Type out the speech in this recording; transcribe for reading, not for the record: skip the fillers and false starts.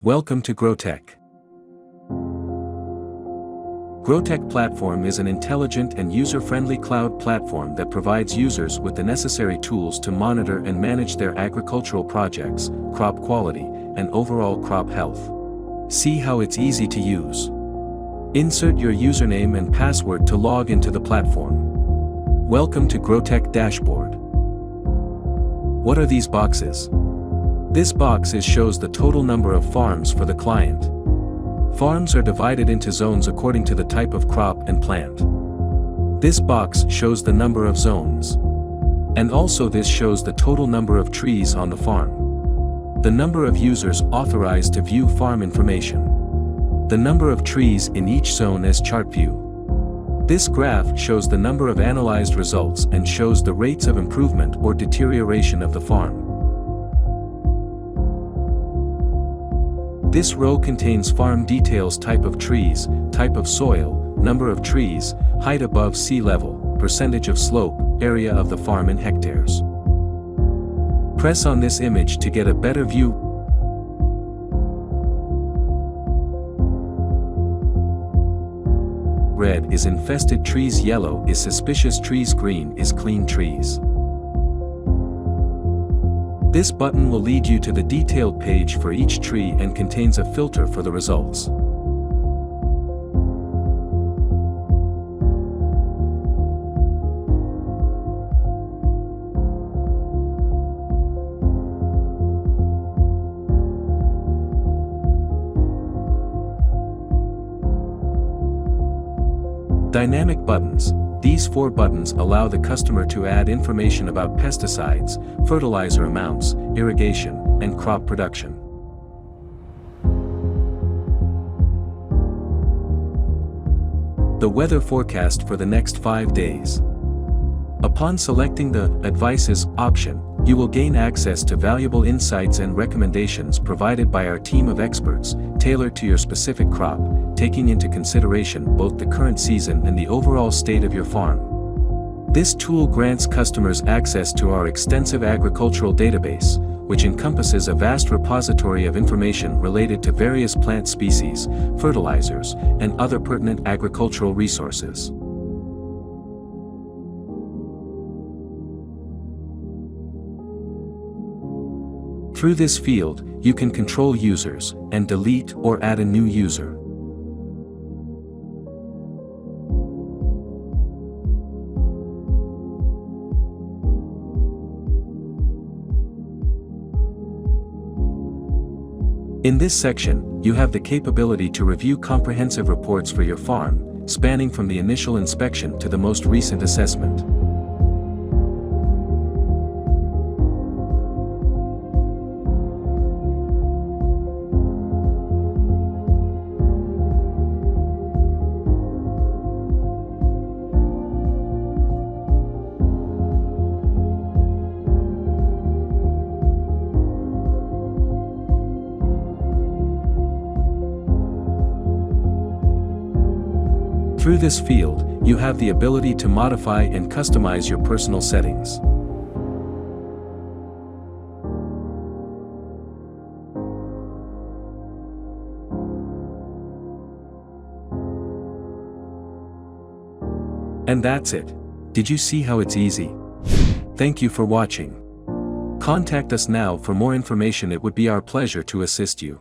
Welcome to GrowTech. GrowTech Platform is an intelligent and user-friendly cloud platform that provides users with the necessary tools to monitor and manage their agricultural projects, crop quality, and overall crop health. See how it's easy to use. Insert your username and password to log into the platform. Welcome to GrowTech Dashboard. What are these boxes? This box shows the total number of farms for the client. Farms are divided into zones according to the type of crop and plant. This box shows the number of zones. And also this shows the total number of trees on the farm. The number of users authorized to view farm information. The number of trees in each zone as chart view. This graph shows the number of analyzed results and shows the rates of improvement or deterioration of the farm. This row contains farm details: type of trees, type of soil, number of trees, height above sea level, percentage of slope, area of the farm in hectares. Press on this image to get a better view. Red is infested trees, yellow is suspicious trees, green is clean trees. This button will lead you to the detailed page for each tree and contains a filter for the results. Dynamic buttons. These 4 buttons allow the customer to add information about pesticides, fertilizer amounts, irrigation, and crop production. The weather forecast for the next 5 days. Upon selecting the Advices option, you will gain access to valuable insights and recommendations provided by our team of experts, tailored to your specific crop, taking into consideration both the current season and the overall state of your farm. This tool grants customers access to our extensive agricultural database, which encompasses a vast repository of information related to various plant species, fertilizers, and other pertinent agricultural resources. Through this field, you can control users and delete or add a new user. In this section, you have the capability to review comprehensive reports for your farm, spanning from the initial inspection to the most recent assessment. Through this field, you have the ability to modify and customize your personal settings. And that's it. Did you see how it's easy? Thank you for watching. Contact us now for more information. It would be our pleasure to assist you.